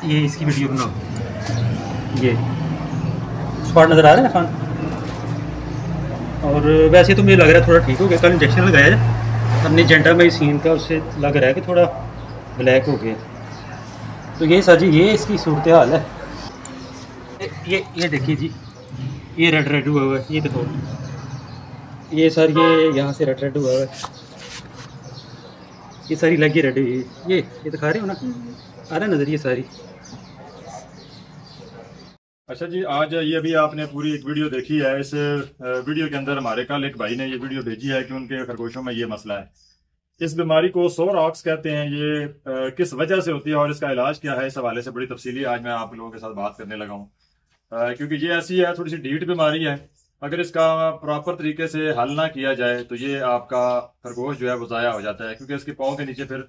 ये इसकी वीडियो बनाओ। ये स्पॉट नज़र आ रहा है खान। और वैसे तो मुझे लग रहा है थोड़ा ठीक हो गया, कल इंजेक्शन लगाया है अपनी जेंटा में सीन था, उससे लग रहा है कि थोड़ा ब्लैक हो गया। तो ये सर जी ये इसकी सूरत हाल है। ये देखिए जी, ये रेड रेड हुआ हुआ है, ये देखो ये सर, ये यहाँ से रेड रेड हुआ हुआ है, ये सारी लगी रेड हुई है। ये दिखा रहे हो ना, आ रहा है नज़र ये सारी। अच्छा जी, आज ये अभी आपने पूरी एक वीडियो देखी है। इस वीडियो के अंदर हमारे कल एक भाई ने ये वीडियो भेजी है कि उनके खरगोशों में ये मसला है। इस बीमारी को सोर ऑक्स कहते हैं। ये किस वजह से होती है और इसका इलाज क्या है, इस हवाले से बड़ी तफसीली आज मैं आप लोगों के साथ बात करने लगा हूँ। क्योंकि ये ऐसी है, थोड़ी सी डीठ बीमारी है। अगर इसका प्रॉपर तरीके से हल ना किया जाए तो ये आपका खरगोश जो है वो ज़ाया हो जाता है, क्योंकि इसके पाँव के नीचे फिर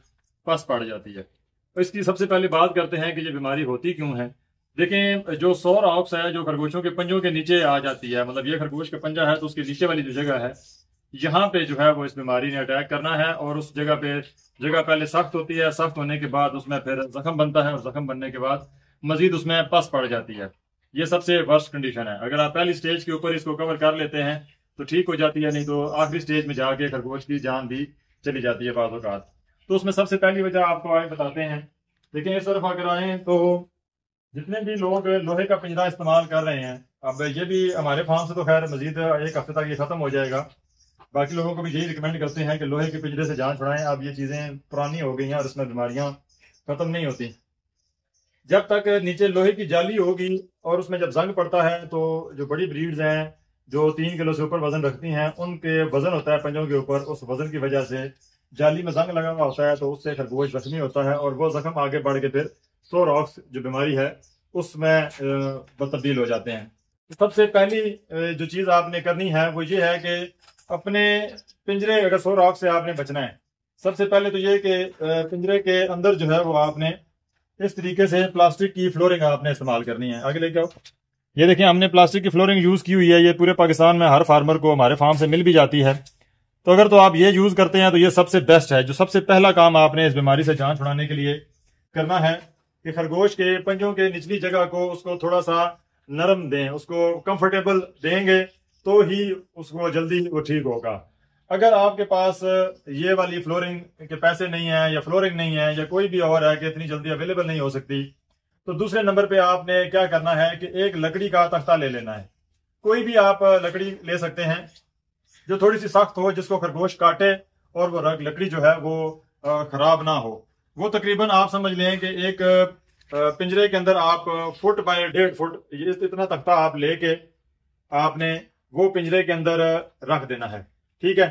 पस पड़ जाती है। तो इसकी सबसे पहले बात करते हैं कि ये बीमारी होती क्यों है। देखें, जो सोर ऑक्स है जो खरगोशों के पंजों के नीचे आ जाती है, मतलब ये खरगोश का पंजा है तो उसके नीचे वाली जो जगह है, यहाँ पे जो है वो इस बीमारी ने अटैक करना है। और उस जगह पहले सख्त होती है, सख्त होने के बाद उसमें फिर जख्म बनता है और जख्म बनने के बाद मजीद उसमें पस पड़ जाती है। ये सबसे वर्स्ट कंडीशन है। अगर आप पहली स्टेज के ऊपर इसको कवर कर लेते हैं तो ठीक हो जाती है, नहीं तो आखिरी स्टेज में जाके खरगोश की जान भी चली जाती है बाज़ औक़ात। तो उसमें सबसे पहली वजह आपको आए बताते हैं। लेकिन इस तरफ अगर आए तो जितने भी लोग लोहे का पिंजरा इस्तेमाल कर रहे हैं, अब ये भी हमारे फार्म से तो खैर मजीद एक हफ्ते तक ये खत्म हो जाएगा। बाकी लोगों को भी यही रिकमेंड करते हैं कि लोहे के पिंजरे से जान छुड़ाएं। अब ये चीज़ें पुरानी हो गई हैं और इसमें बीमारियां खत्म नहीं होती। जब तक नीचे लोहे की जाली होगी और उसमें जब जंग पड़ता है तो जो बड़ी ब्रीड्स हैं जो 3 किलो से ऊपर वजन रखती हैं, उनके वजन होता है पंजों के ऊपर। उस वजन की वजह से जाली में जंग लगा हुआ होता है तो उससे खरगोश जख्मी होता है और वो जख्म आगे बढ़ के फिर सोर ऑक्स जो बीमारी है उसमें तब्दील हो जाते हैं। सबसे पहली जो चीज़ आपने करनी है वो ये है कि अपने पिंजरे, अगर सोर ऑक्स से आपने बचना है, सबसे पहले तो ये कि पिंजरे के अंदर जो है वो आपने इस तरीके से प्लास्टिक की फ्लोरिंग आपने इस्तेमाल करनी है। आगे लेके आओ। ये देखिए, हमने प्लास्टिक की फ्लोरिंग यूज़ की हुई है। ये पूरे पाकिस्तान में हर फार्मर को हमारे फार्म से मिल भी जाती है। तो अगर तो आप ये यूज़ करते हैं तो ये सबसे बेस्ट है। जो सबसे पहला काम आपने इस बीमारी से जान छुड़ाने के लिए करना है कि खरगोश के पंजों के निचली जगह को उसको थोड़ा सा नरम दें, उसको कंफर्टेबल देंगे तो ही उसको जल्दी वो ठीक होगा। अगर आपके पास ये वाली फ्लोरिंग के पैसे नहीं है या फ्लोरिंग नहीं है या कोई भी और है कि इतनी जल्दी अवेलेबल नहीं हो सकती, तो दूसरे नंबर पे आपने क्या करना है कि एक लकड़ी का तख्ता ले लेना है। कोई भी आप लकड़ी ले सकते हैं जो थोड़ी सी सख्त हो, जिसको खरगोश काटे और वो लकड़ी जो है वो खराब ना हो। वो तकरीबन आप समझ लें कि एक पिंजरे के अंदर आप फुट बाय 1.5 फुट ये इतना तख्ता आप लेके आपने वो पिंजरे के अंदर रख देना है, ठीक है,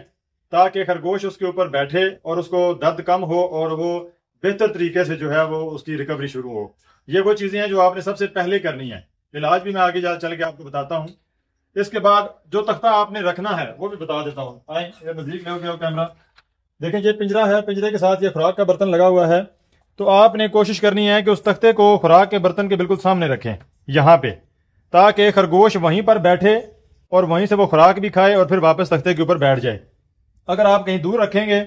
ताकि खरगोश उसके ऊपर बैठे और उसको दर्द कम हो और वो बेहतर तरीके से जो है वो उसकी रिकवरी शुरू हो। ये वो चीजें हैं जो आपने सबसे पहले करनी है। इलाज भी मैं आगे चल के आपको बताता हूँ। इसके बाद जो तख्ता आपने रखना है वो भी बता देता हूँ। आए नजदीक ले गया कैमरा। देखें, ये पिंजरा है, पिंजरे के साथ ये खुराक का बर्तन लगा हुआ है। तो आपने कोशिश करनी है कि उस तख्ते को खुराक के बर्तन के बिल्कुल सामने रखें यहाँ पे, ताकि खरगोश वहीं पर बैठे और वहीं से वो खुराक भी खाए और फिर वापस तख्ते के ऊपर बैठ जाए। अगर आप कहीं दूर रखेंगे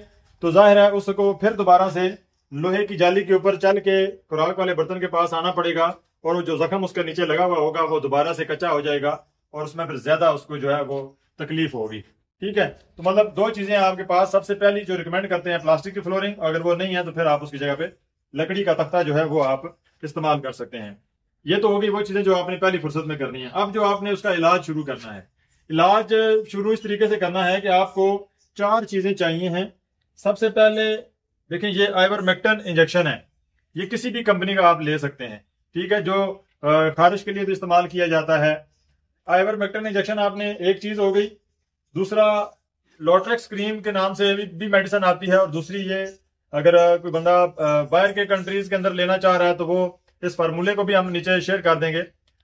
तो जाहिर है उसको फिर दोबारा से लोहे की जाली के ऊपर चल के खुराक वाले बर्तन के पास आना पड़ेगा और जो जख्म उसके नीचे लगा हुआ होगा वो दोबारा से कच्चा हो जाएगा और उसमें फिर ज्यादा उसको जो है वो तकलीफ होगी। ठीक है, तो मतलब दो चीजें आपके पास। सबसे पहली जो रिकमेंड करते हैं प्लास्टिक की फ्लोरिंग, अगर वो नहीं है तो फिर आप उसकी जगह पे लकड़ी का तख्ता जो है वो आप इस्तेमाल कर सकते हैं। ये तो होगी वो चीजें जो आपने पहली फुर्सत में करनी है। अब जो आपने उसका इलाज शुरू करना है, इलाज शुरू इस तरीके से करना है कि आपको 4 चीजें चाहिए हैं। सबसे पहले देखें, ये आइवरमेक्टिन इंजेक्शन है। ये किसी भी कंपनी का आप ले सकते हैं, ठीक है, जो खारिश के लिए भी इस्तेमाल किया जाता है। आइवरमेक्टिन इंजेक्शन आपने एक चीज हो गई। दूसरा, लॉट्रेक्स क्रीम के नाम से भी मेडिसिन आती है। और दूसरी ये, अगर कोई बंदा बाहर के कंट्रीज के अंदर लेना चाह रहा है तो वो इस फार्मूले को भी हम नीचे शेयर कर देंगे।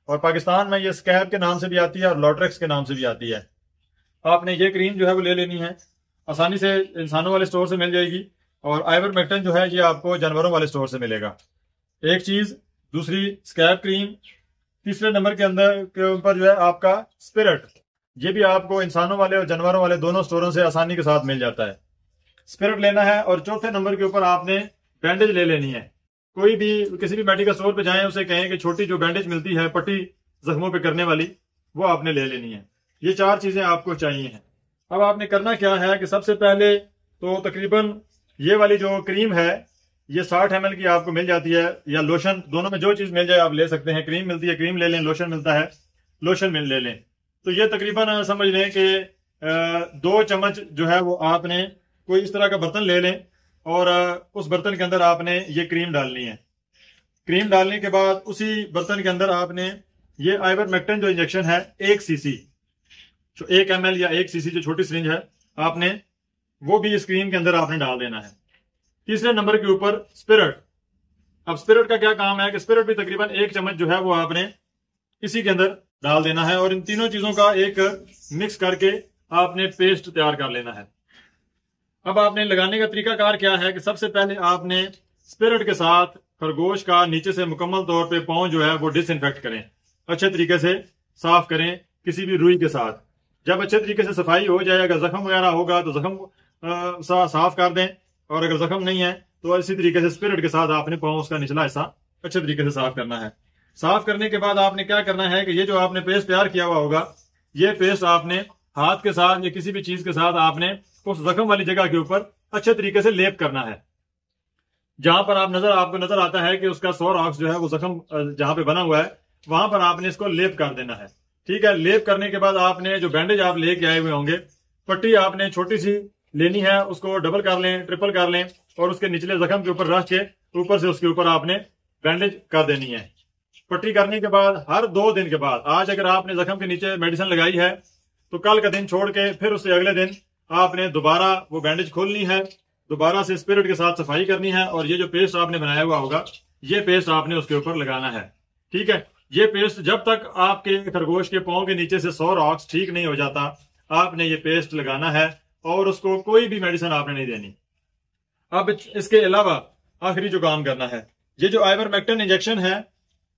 और पाकिस्तान में ये स्कैब के नाम से भी आती है और लॉट्रेक्स के नाम से भी आती है। आपने ये क्रीम जो है वो ले लेनी है, आसानी से इंसानों वाले स्टोर से मिल जाएगी। और आइवरमेक्टिन जो है ये आपको जानवरों वाले स्टोर से मिलेगा, एक चीज। दूसरी स्कैब क्रीम। तीसरे नंबर के अंदर के ऊपर जो है आपका स्पिरिट, ये भी आपको इंसानों वाले और जानवरों वाले दोनों स्टोरों से आसानी के साथ मिल जाता है। स्पिरिट लेना है। और चौथे नंबर के ऊपर आपने बैंडेज ले लेनी है। कोई भी किसी भी मेडिकल स्टोर पे जाएं, उसे कहें कि छोटी जो बैंडेज मिलती है पट्टी जख्मों पे करने वाली, वो आपने ले लेनी है। ये 4 चीजें आपको चाहिए हैं। अब आपने करना क्या है कि सबसे पहले तो तकरीबन ये वाली जो क्रीम है ये 60 ml की आपको मिल जाती है, या लोशन, दोनों में जो चीज मिल जाए आप ले सकते हैं। क्रीम मिलती है, क्रीम ले लें, लोशन मिलता है, लोशन ले लें। तो ये तकरीबन समझ लें कि 2 चम्मच जो है वो आपने कोई इस तरह का बर्तन ले लें और उस बर्तन के अंदर आपने ये क्रीम डालनी है। क्रीम डालने के बाद उसी बर्तन के अंदर आपने ये आइवरमेक्टिन जो इंजेक्शन है 1 cc, जो 1 ml या 1 cc जो छोटी सिरिंज है, आपने वो भी इस क्रीम के अंदर आपने डाल देना है। तीसरे नंबर के ऊपर स्पिरिट। अब स्पिरिट का क्या काम है कि स्पिरिट भी तकरीबन 1 चम्मच जो है वो आपने इसी के अंदर डाल देना है और इन तीनों चीजों का एक मिक्स करके आपने पेस्ट तैयार कर लेना है। अब आपने लगाने का तरीकाकार क्या है कि सबसे पहले आपने स्पिरिट के साथ खरगोश का नीचे से मुकम्मल तौर पे पाँव जो है वो डिसइंफेक्ट करें, अच्छे तरीके से साफ करें किसी भी रुई के साथ। जब अच्छे तरीके से सफाई हो जाए, अगर जख्म वगैरह होगा तो जख्म साफ कर दें, और अगर जख्म नहीं है तो इसी तरीके से स्पिरिट के साथ आपने पाँव उसका निचला हिस्सा अच्छे तरीके से साफ करना है। साफ करने के बाद आपने क्या करना है कि ये जो आपने पेस्ट तैयार किया हुआ होगा, ये पेस्ट आपने हाथ के साथ या किसी भी चीज के साथ आपने उस जख्म वाली जगह के ऊपर अच्छे तरीके से लेप करना है। जहां पर आपको नजर आता है कि उसका सोरॉक्स जो है वो जख्म जहां पे बना हुआ है, वहां पर आपने इसको लेप कर देना है। ठीक है, लेप करने के बाद आपने जो बैंडेज आप लेके आए हुए होंगे, पट्टी आपने छोटी सी लेनी है, उसको डबल कर लें, ट्रिपल कर लें और उसके निचले जख्म के ऊपर रख के ऊपर से उसके ऊपर आपने बैंडेज कर देनी है। पट्टी करने के बाद हर 2 दिन के बाद, आज अगर आपने जख्म के नीचे मेडिसिन लगाई है तो कल का दिन छोड़ के फिर उससे अगले दिन आपने दोबारा वो बैंडेज खोलनी है, दोबारा से स्पिरिट के साथ सफाई करनी है और ये जो पेस्ट आपने बनाया हुआ होगा ये पेस्ट आपने उसके ऊपर लगाना है। ठीक है, ये पेस्ट जब तक आपके खरगोश के पाँव के नीचे से सोरॉक्स ठीक नहीं हो जाता, आपने ये पेस्ट लगाना है और उसको कोई भी मेडिसिन आपने नहीं देनी। अब इसके अलावा आखिरी जो काम करना है, ये जो आइवरमेक्टिन इंजेक्शन है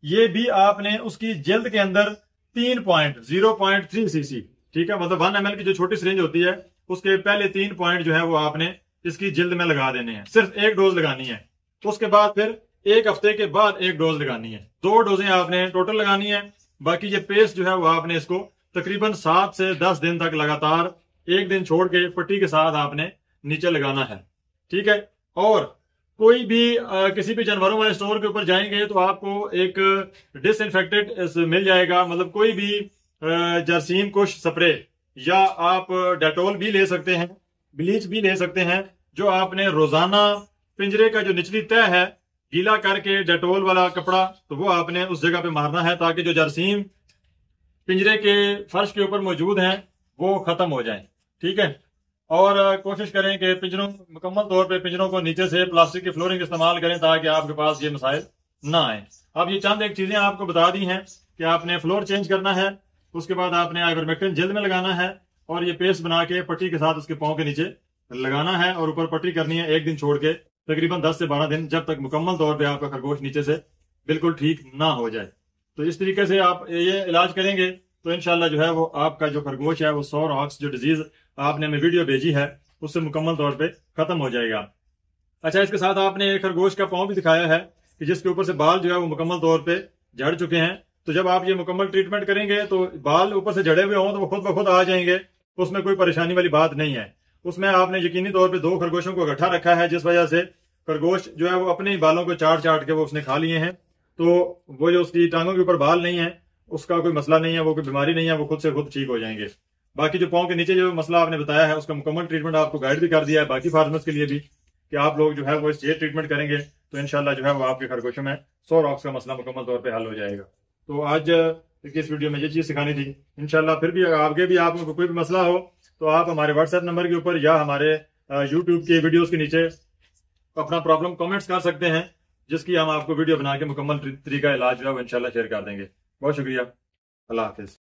ये भी आपने उसकी जल्द के अंदर 0.3 cc, ठीक है, मतलब 1 ml की जो छोटी सिरिंज होती है उसके पहले 3 पॉइंट जो है वो आपने इसकी जल्द में लगा देने हैं। सिर्फ 1 डोज लगानी है, उसके बाद फिर 1 हफ्ते के बाद 1 डोज लगानी है। 2 डोजें आपने टोटल लगानी है। बाकी ये पेस्ट जो है वो आपने इसको तकरीबन 7 से 10 दिन तक लगातार 1 दिन छोड़ के पट्टी के साथ आपने नीचे लगाना है। ठीक है, और कोई भी किसी भी जानवरों वाले स्टोर के ऊपर जाएंगे तो आपको एक डिसइंफेक्टेड मिल जाएगा, मतलब कोई भी जरासीम कुश स्प्रे, या आप डेटोल भी ले सकते हैं, ब्लीच भी ले सकते हैं, जो आपने रोजाना पिंजरे का जो निचली तह है गीला करके डेटोल वाला कपड़ा तो वो आपने उस जगह पे मारना है ताकि जो जरासीम पिंजरे के फर्श के ऊपर मौजूद हैं वो खत्म हो जाएं। ठीक है, और कोशिश करें कि पिंजरों मुकम्मल तौर पे पिंजरों को नीचे से प्लास्टिक की फ्लोरिंग इस्तेमाल करें ताकि आपके पास ये मसाइल ना आए। अब ये चंद एक चीजें आपको बता दी हैं कि आपने फ्लोर चेंज करना है, उसके बाद आपने आइवरमेक्टिन जल्द में लगाना है और ये पेस्ट बना के पट्टी के साथ उसके पाँव के नीचे लगाना है और ऊपर पट्टी करनी है 1 दिन छोड़ के, तकरीबन 10 से 12 दिन, जब तक मुकम्मल तौर पे आपका खरगोश नीचे से बिल्कुल ठीक ना हो जाए। तो इस तरीके से आप ये इलाज करेंगे तो इंशाल्लाह जो है वो आपका जो खरगोश है वो सोरॉक्स जो डिजीज आपने हमें वीडियो भेजी है उससे मुकम्मल तौर पे खत्म हो जाएगा। अच्छा, इसके साथ आपने खरगोश का पाँव भी दिखाया है कि जिसके ऊपर से बाल जो है वो मुकम्मल तौर पे झड़ चुके हैं। तो जब आप ये मुकम्मल ट्रीटमेंट करेंगे तो बाल ऊपर से झड़े हुए हों तो वो खुद ब खुद आ जाएंगे, उसमें कोई परेशानी वाली बात नहीं है। उसमें आपने यकीनी तौर पे 2 खरगोशों को इकट्ठा रखा है, जिस वजह से खरगोश जो है वो अपने ही बालों को चाट चाट के वो उसने खा लिए हैं, तो वो जो उसकी टांगों के ऊपर बाल नहीं है उसका कोई मसला नहीं है, वो कोई बीमारी नहीं है, वो खुद से खुद ठीक हो जाएंगे। बाकी जो पाँव के नीचे जो मसला आपने बताया है उसका मुकम्मल ट्रीटमेंट आपको गाइड भी कर दिया है बाकी फार्मर्स के लिए भी कि आप लोग जो है वो ये ट्रीटमेंट करेंगे तो इंशाल्लाह जो है वो आपके खरगोशों में सोरॉक्स का मसला मुकम्मल तौर पे हल हो जाएगा। तो आज इस वीडियो में ये चीज सिखानी थी। इंशाल्लाह फिर भी आगे भी आपको कोई भी मसला हो तो आप हमारे व्हाट्सएप नंबर के ऊपर या हमारे यूट्यूब के वीडियोस के नीचे अपना प्रॉब्लम कमेंट्स कर सकते हैं, जिसकी हम आपको वीडियो बना के मुकम्मल तरीका इलाज जो है वो इंशाल्लाह शेयर कर देंगे। बहुत शुक्रिया, अल्लाह हाफिज।